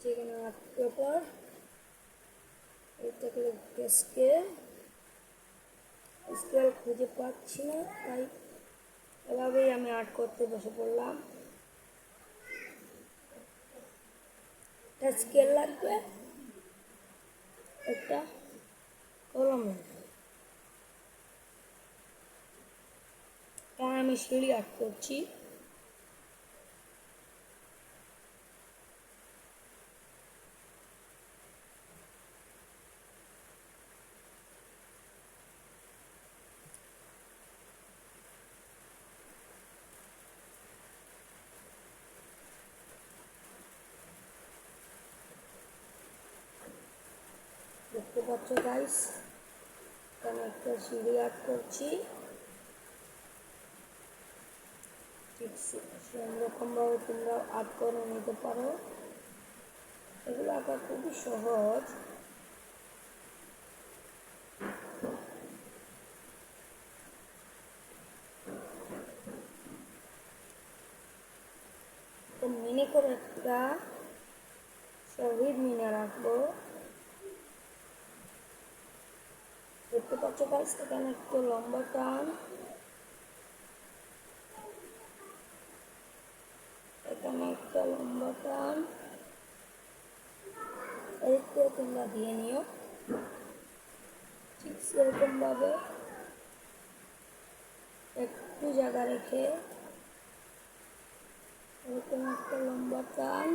এখানে art paper, এটাকে scale scale খুঁজে পাচ্ছি না, তাই এভাবেই আমি আর্ট করতে বসে পড়লাম। একটা স্কেল লাগবে, একটা কলম লাগবে। কারণ আমি সিঁড়ি আর্ট করছি। দেখতে পাচ্ছ গাইস, এখানে একটা সিঁড়ি আর্ট করছি। ঠিক সেরকমভাবে তোমরা আর্ট করে নিতে পারো। এগুলো আঁকা খুবই সহজ। তো মিনি করে একটা শহীদ মিনার আঁকবো। দেখতে পাচ্ছ গাইস, এখানে একটু লম্বা টান, এখানে একটা লম্বা টান, এদিকে তোমরা দিয়ে নিও। ঠিক সেরকম ভাবে একটু জায়গা রেখে এরকম একটা লম্বা টান,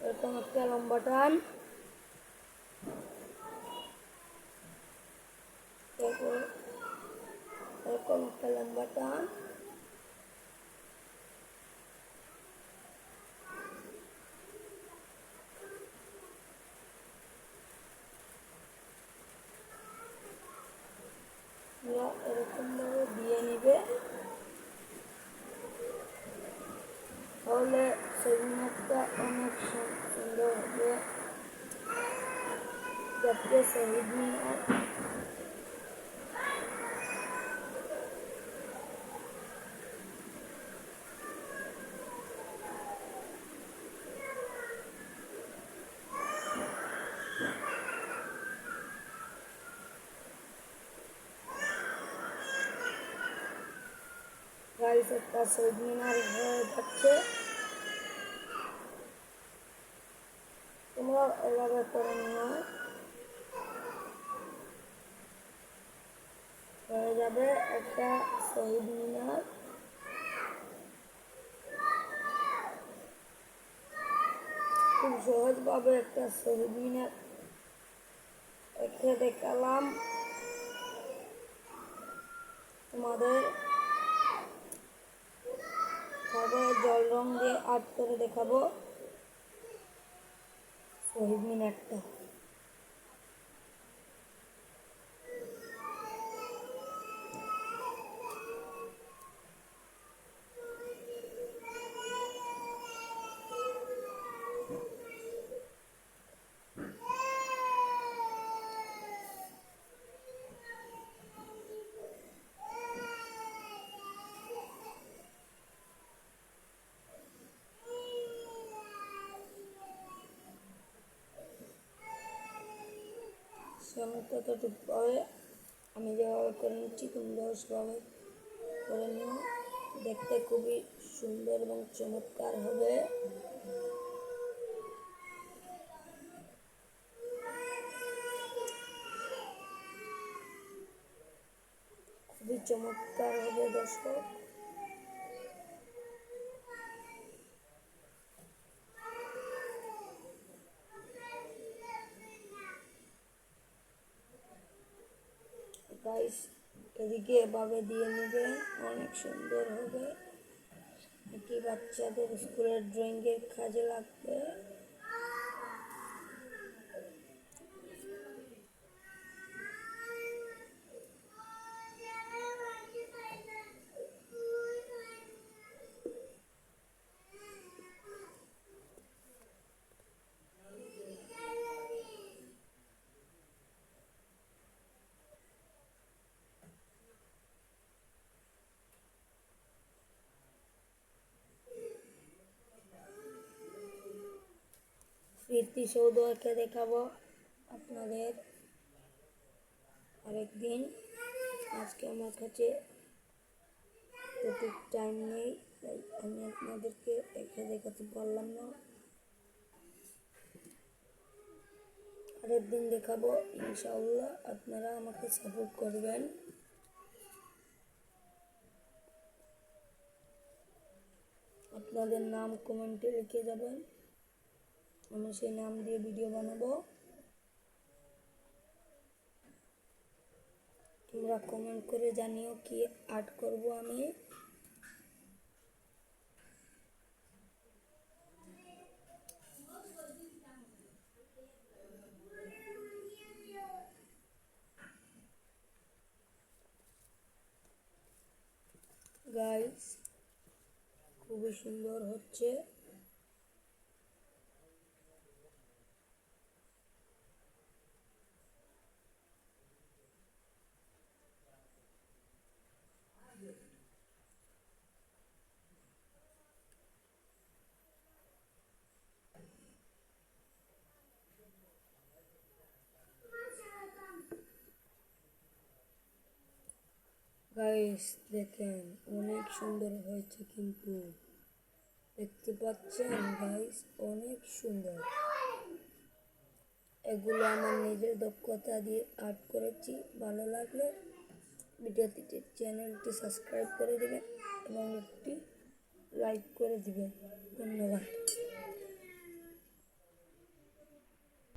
এরকম একটা লম্বা টান, এরপর এরকম একটা লম্বা টান, এরকম ভাবে দিয়ে নিবে। তাহলে সেই মিনারটা অনেক সুন্দর হবে দেখতে। শহীদ মিনার গাইস, একটা শহীদ মিনার হয়ে যাচ্ছে। তোমরা এভাবে করে নিও, হয়ে যাবে একটা শহীদ মিনার। খুব সহজভাবে একটা শহীদ মিনার এঁকে দেখালাম তোমাদের। তারপরে জল রং দিয়ে আর্ট করে দেখাবো শহীদ মিনারটা। আমি ততটুকুভাবে আমি যেভাবে করে নিচ্ছি তোমরাও সেভাবে করে নিও। দেখতে খুবই সুন্দর এবং চমৎকার হবে। খুবই চমৎকার হবে দর্শক। গাইস, এদিকে এভাবে দিয়ে নেবে, অনেক সুন্দর হবে। এটি বাচ্চাদের স্কুলের ড্রয়িংয়ের কাজে লাগবে। স্মৃতিসৌধ এঁকে দেখাবো আপনাদের আরেকদিন। আজকে আমার কাছে সঠিক টাইম নেই, তাই আমি আপনাদেরকে এঁকে দেখাতে পারলাম না। আরেকদিন দেখাবো ইনশাআল্লাহ, আপনারা আমাকে সাপোর্ট করবেন। আপনাদের নাম কমেন্টে লিখে যাবেন, আমি সেই নাম দিয়ে ভিডিও বানাবো। তোমরা কমেন্ট করে জানিও কি আর্ট করব আমি। গাইস খুবই সুন্দর হচ্ছে। গাইস দেখেন অনেক সুন্দর হয়েছে, কিন্তু দেখতে পাচ্ছেন গাইস অনেক সুন্দর। এগুলো আমার নিজের দক্ষতা দিয়ে আর্ট করেছি। ভালো লাগলে ভিডিওটিতে চ্যানেলটি সাবস্ক্রাইব করে দেবেন এবং একটি লাইক করে দিবেন। ধন্যবাদ।